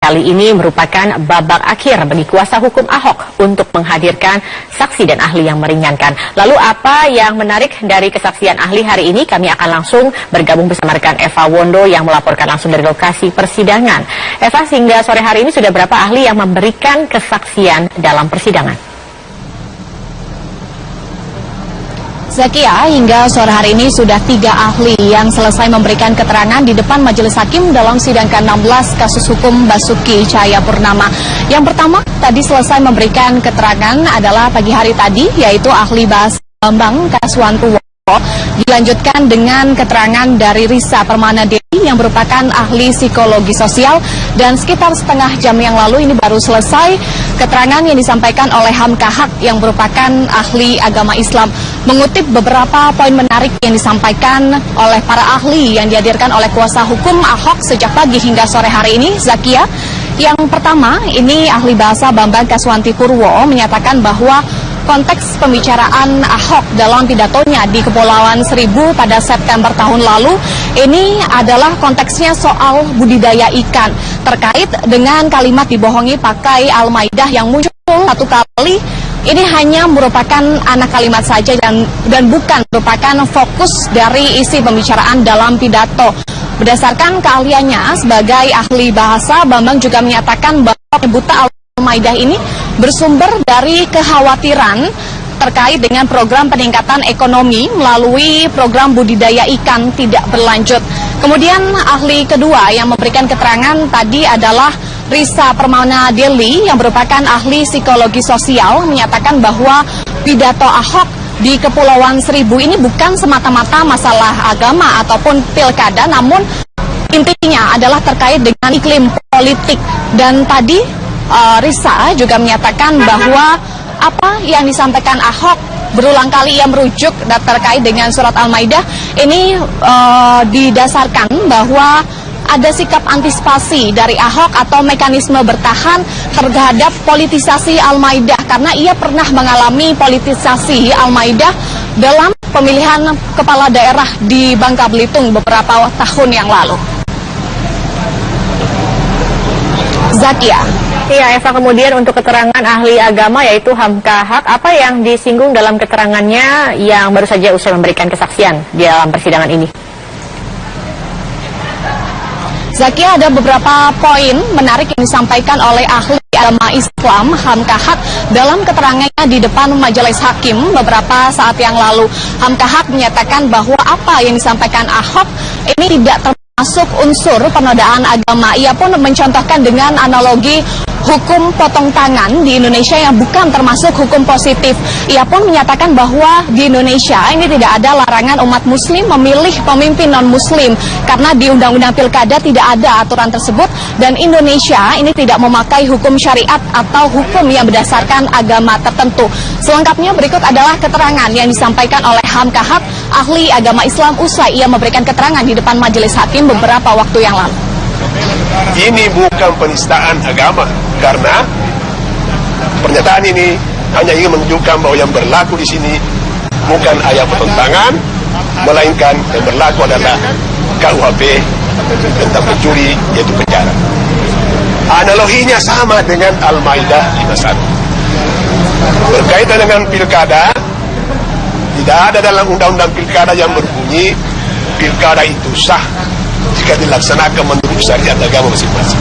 Kali ini merupakan babak akhir bagi kuasa hukum Ahok untuk menghadirkan saksi dan ahli yang meringankan. Lalu apa yang menarik dari kesaksian ahli hari ini? Kami akan langsung bergabung bersama rekan Eva Wondo yang melaporkan langsung dari lokasi persidangan. Eva, hingga sore hari ini sudah berapa ahli yang memberikan kesaksian dalam persidangan? Zakia, hingga sore hari ini sudah 3 ahli yang selesai memberikan keterangan di depan majelis hakim dalam sidang ke-16 kasus hukum Basuki Cahayapurnama. Yang pertama tadi selesai memberikan keterangan adalah pagi hari tadi, yaitu ahli bahasa Bambang Kaswantowo. Dilanjutkan dengan keterangan dari Risa Permanadewi yang merupakan ahli psikologi sosial, dan sekitar setengah jam yang lalu ini baru selesai keterangan yang disampaikan oleh Hamka Haq yang merupakan ahli agama Islam. Mengutip beberapa poin menarik yang disampaikan oleh para ahli yang dihadirkan oleh kuasa hukum Ahok sejak pagi hingga sore hari ini, Zakia. Yang pertama, ini ahli bahasa Bambang Kaswantowo menyatakan bahwa konteks pembicaraan Ahok dalam pidatonya di Kepulauan Seribu pada September tahun lalu ini adalah konteksnya soal budidaya ikan, terkait dengan kalimat dibohongi pakai Al-Maidah yang muncul satu kali. Ini hanya merupakan anak kalimat saja dan bukan merupakan fokus dari isi pembicaraan dalam pidato. Berdasarkan keahliannya sebagai ahli bahasa, Bambang juga menyatakan bahwa penyebutan Al-Maidah ini bersumber dari kekhawatiran terkait dengan program peningkatan ekonomi melalui program budidaya ikan tidak berlanjut. Kemudian ahli kedua yang memberikan keterangan tadi adalah Risa Permanadewi yang merupakan ahli psikologi sosial, menyatakan bahwa pidato Ahok di Kepulauan Seribu ini bukan semata-mata masalah agama ataupun pilkada, namun intinya adalah terkait dengan iklim politik. Dan tadi Risa juga menyatakan bahwa apa yang disampaikan Ahok berulang kali ia merujuk terkait dengan surat Al-Maidah ini didasarkan bahwa ada sikap antisipasi dari Ahok atau mekanisme bertahan terhadap politisasi Al-Maidah, karena ia pernah mengalami politisasi Al-Maidah dalam pemilihan kepala daerah di Bangka Belitung beberapa tahun yang lalu. Zakia. Iya, Eva, kemudian untuk keterangan ahli agama yaitu Hamka Haq, apa yang disinggung dalam keterangannya yang baru saja usai memberikan kesaksian di dalam persidangan ini? Zakia, ada beberapa poin menarik yang disampaikan oleh ahli agama Islam Hamka Haq dalam keterangannya di depan majelis hakim beberapa saat yang lalu. Hamka Haq menyatakan bahwa apa yang disampaikan Ahok ini tidak termasuk unsur penodaan agama. Ia pun mencontohkan dengan analogi hukum potong tangan di Indonesia yang bukan termasuk hukum positif. Ia pun menyatakan bahwa di Indonesia ini tidak ada larangan umat muslim memilih pemimpin non-muslim, karena di Undang-Undang Pilkada tidak ada aturan tersebut, dan Indonesia ini tidak memakai hukum syariat atau hukum yang berdasarkan agama tertentu. Selengkapnya berikut adalah keterangan yang disampaikan oleh Hamka Haq, ahli agama Islam, usai ia memberikan keterangan di depan majelis hakim beberapa waktu yang lalu. Ini bukan penistaan agama, karena pernyataan ini hanya ingin menunjukkan bahwa yang berlaku di sini bukan ayat potong tangan, melainkan yang berlaku adalah KUHP tentang pencuri, yaitu penjara. Analoginya sama dengan Al-Maidah 51. Berkaitan dengan pilkada, tidak ada dalam undang-undang pilkada yang berbunyi pilkada itu sah jika dilaksanakan menurut syariat agama masing-masing.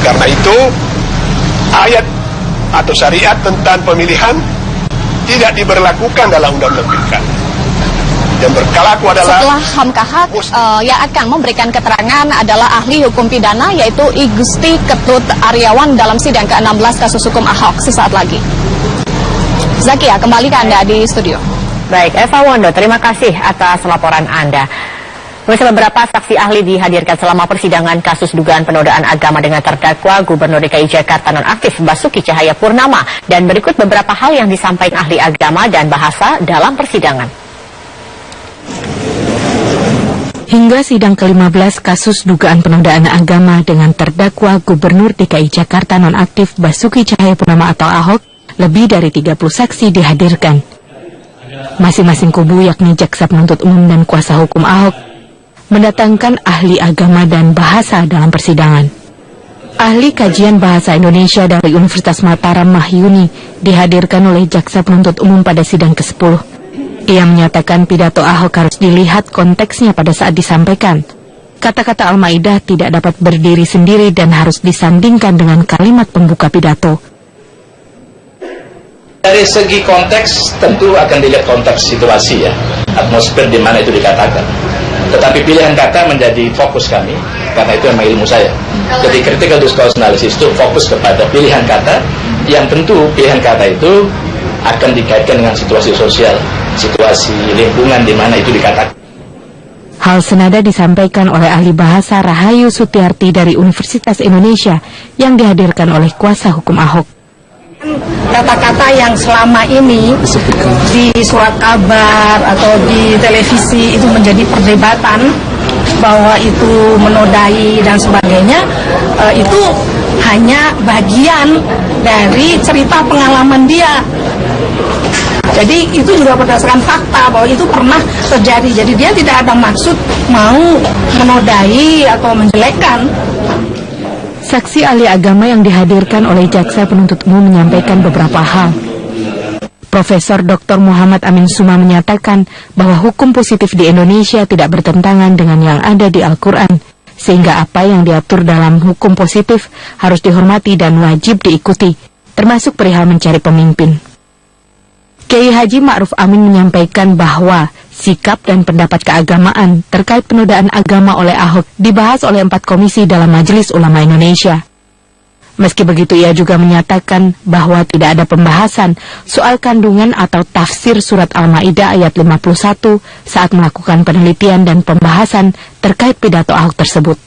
Karena itu, ayat atau syariat tentang pemilihan tidak diberlakukan dalam undang-undang pilkada. Yang berlaku adalah setelah Hamka Haq yang akan memberikan keterangan adalah ahli hukum pidana, yaitu I Gusti Ketut Aryawan dalam sidang ke-16 kasus hukum Ahok sesaat lagi. Zakia, kembali ke Anda di studio. Baik, Eva Wondo, terima kasih atas laporan Anda. Beberapa saksi ahli dihadirkan selama persidangan kasus dugaan penodaan agama dengan terdakwa Gubernur DKI Jakarta nonaktif Basuki Cahayapurnama, dan berikut beberapa hal yang disampaikan ahli agama dan bahasa dalam persidangan. Hingga sidang ke-15 kasus dugaan penodaan agama dengan terdakwa Gubernur DKI Jakarta nonaktif Basuki Cahayapurnama atau Ahok, lebih dari 30 saksi dihadirkan. Masing-masing kubu, yakni jaksa penuntut umum dan kuasa hukum Ahok, mendatangkan ahli agama dan bahasa dalam persidangan. Ahli kajian bahasa Indonesia dari Universitas Mataram Mahyuni dihadirkan oleh Jaksa Penuntut Umum pada sidang ke-10. Ia menyatakan pidato Ahok harus dilihat konteksnya pada saat disampaikan. Kata-kata Al-Maidah tidak dapat berdiri sendiri dan harus disandingkan dengan kalimat pembuka pidato. Dari segi konteks tentu akan dilihat konteks situasi ya, atmosfer di mana itu dikatakan. Tetapi pilihan kata menjadi fokus kami, karena itu memang ilmu saya. Jadi critical discourse analysis itu fokus kepada pilihan kata, yang tentu pilihan kata itu akan dikaitkan dengan situasi sosial, situasi lingkungan di mana itu dikatakan. Hal senada disampaikan oleh ahli bahasa Rahayu Sutiarti dari Universitas Indonesia yang dihadirkan oleh kuasa hukum Ahok. Kata-kata yang selama ini di surat kabar atau di televisi itu menjadi perdebatan bahwa itu menodai dan sebagainya, itu hanya bagian dari cerita pengalaman dia. Jadi itu juga berdasarkan fakta bahwa itu pernah terjadi. Jadi dia tidak ada maksud mau menodai atau menjelekkan. Saksi ahli agama yang dihadirkan oleh Jaksa Penuntut Umum menyampaikan beberapa hal. Profesor Dr. Muhammad Amin Suma menyatakan bahwa hukum positif di Indonesia tidak bertentangan dengan yang ada di Al-Quran, sehingga apa yang diatur dalam hukum positif harus dihormati dan wajib diikuti, termasuk perihal mencari pemimpin. Kiai Haji Ma'ruf Amin menyampaikan bahwa sikap dan pendapat keagamaan terkait penodaan agama oleh Ahok dibahas oleh 4 komisi dalam Majelis Ulama Indonesia. Meski begitu, ia juga menyatakan bahwa tidak ada pembahasan soal kandungan atau tafsir surat Al-Maidah ayat 51 saat melakukan penelitian dan pembahasan terkait pidato Ahok tersebut.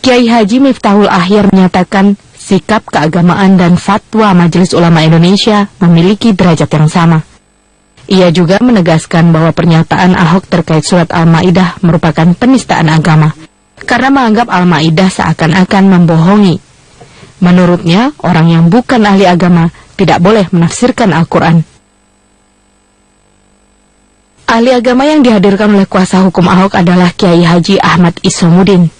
Kiai Haji Miftahul Ahyar menyatakan sikap keagamaan dan fatwa Majelis Ulama Indonesia memiliki derajat yang sama. Ia juga menegaskan bahwa pernyataan Ahok terkait surat Al-Maidah merupakan penistaan agama, karena menganggap Al-Maidah seakan-akan membohongi. Menurutnya, orang yang bukan ahli agama tidak boleh menafsirkan Al-Quran. Ahli agama yang dihadirkan oleh kuasa hukum Ahok adalah Kiai Haji Ahmad Isomuddin.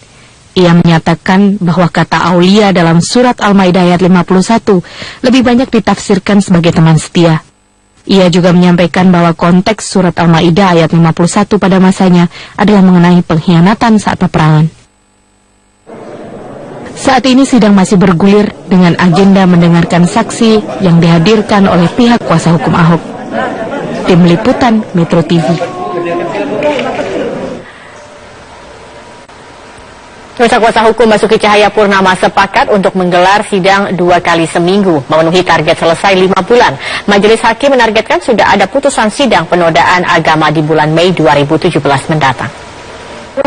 Ia menyatakan bahwa kata aulia dalam surat Al-Maidah ayat 51 lebih banyak ditafsirkan sebagai teman setia. Ia juga menyampaikan bahwa konteks surat Al-Maidah ayat 51 pada masanya adalah mengenai pengkhianatan saat peperangan. Saat ini sidang masih bergulir dengan agenda mendengarkan saksi yang dihadirkan oleh pihak kuasa hukum Ahok. Tim Liputan Metro TV. Kuasa hukum Basuki Cahayapurnama sepakat untuk menggelar sidang 2 kali seminggu, memenuhi target selesai 5 bulan. Majelis Hakim menargetkan sudah ada putusan sidang penodaan agama di bulan Mei 2017 mendatang.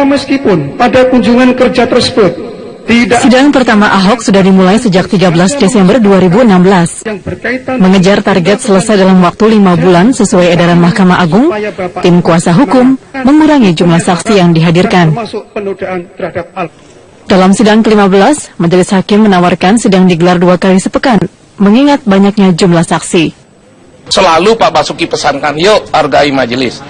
Meskipun pada kunjungan kerja tersebut Sidang pertama Ahok sudah dimulai sejak 13 Desember 2016. Mengejar target selesai dalam waktu 5 bulan sesuai edaran Mahkamah Agung, tim kuasa hukum mengurangi jumlah saksi yang dihadirkan. Dalam sidang ke-15, Majelis Hakim menawarkan sidang digelar 2 kali sepekan, mengingat banyaknya jumlah saksi. Selalu Pak Basuki pesankan, yuk hargai majelis.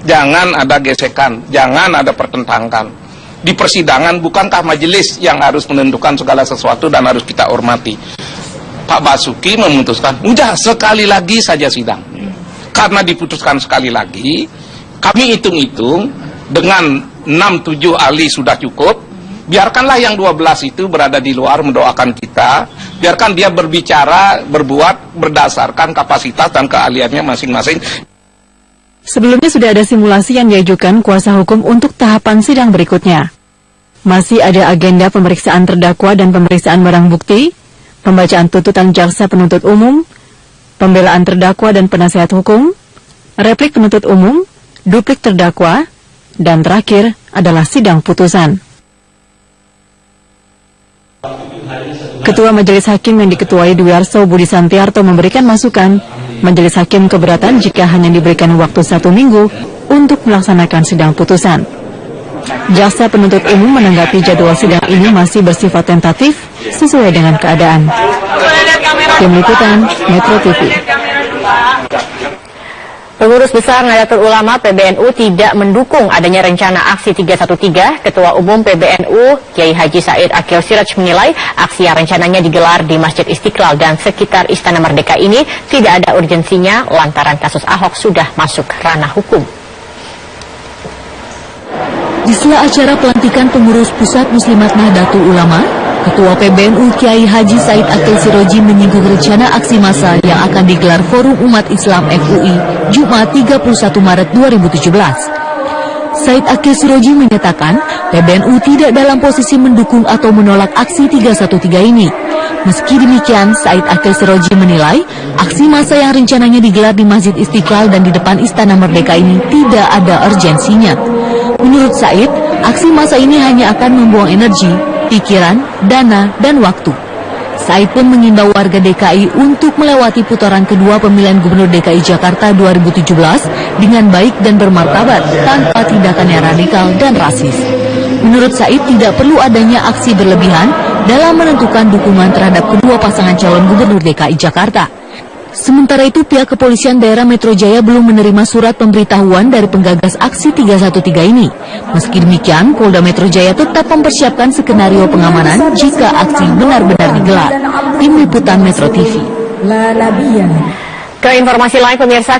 Jangan ada gesekan, jangan ada pertentangan. Di persidangan bukankah majelis yang harus menentukan segala sesuatu dan harus kita hormati. Pak Basuki memutuskan, udah sekali lagi saja sidang. Karena diputuskan sekali lagi, kami hitung-hitung dengan 6-7 ahli sudah cukup. Biarkanlah yang 12 itu berada di luar mendoakan kita. Biarkan dia berbicara, berbuat berdasarkan kapasitas dan keahliannya masing-masing. Sebelumnya sudah ada simulasi yang diajukan kuasa hukum untuk tahapan sidang berikutnya. Masih ada agenda pemeriksaan terdakwa dan pemeriksaan barang bukti, pembacaan tuntutan jaksa penuntut umum, pembelaan terdakwa dan penasihat hukum, replik penuntut umum, duplik terdakwa, dan terakhir adalah sidang putusan. Ketua Majelis Hakim yang diketuai Dwi Arso Budi Santiarto memberikan masukan, Majelis Hakim keberatan jika hanya diberikan waktu 1 minggu untuk melaksanakan sidang putusan. Jaksa penuntut umum menanggapi jadwal sidang ini masih bersifat tentatif sesuai dengan keadaan. Tim Liputan Metro TV. Pengurus Besar Nahdlatul Ulama PBNU tidak mendukung adanya rencana aksi 313. Ketua Umum PBNU Kiai Haji Said Akil Siraj menilai aksi yang rencananya digelar di Masjid Istiqlal dan sekitar Istana Merdeka ini tidak ada urgensinya lantaran kasus Ahok sudah masuk ranah hukum. Di sela acara pelantikan pengurus Pusat Muslimat Nahdlatul Ulama, Ketua PBNU Kiai Haji Said Akil Siroji menyinggung rencana aksi massa yang akan digelar Forum Umat Islam FUI Jumat 31 Maret 2017. Said Akil Siroji menyatakan PBNU tidak dalam posisi mendukung atau menolak aksi 313 ini. Meski demikian, Said Akil Siroji menilai aksi massa yang rencananya digelar di Masjid Istiqlal dan di depan Istana Merdeka ini tidak ada urgensinya. Menurut Said, aksi massa ini hanya akan membuang energi, pikiran, dana, dan waktu. Said pun mengimbau warga DKI untuk melewati putaran kedua pemilihan Gubernur DKI Jakarta 2017 dengan baik dan bermartabat tanpa tindakan yang radikal dan rasis. Menurut Said, tidak perlu adanya aksi berlebihan dalam menentukan dukungan terhadap kedua pasangan calon Gubernur DKI Jakarta. Sementara itu, pihak kepolisian daerah Metro Jaya belum menerima surat pemberitahuan dari penggagas aksi 313 ini. Meski demikian, Polda Metro Jaya tetap mempersiapkan skenario pengamanan jika aksi benar-benar digelar. Tim Liputan Metro TV. Ke informasi lain, pemirsa.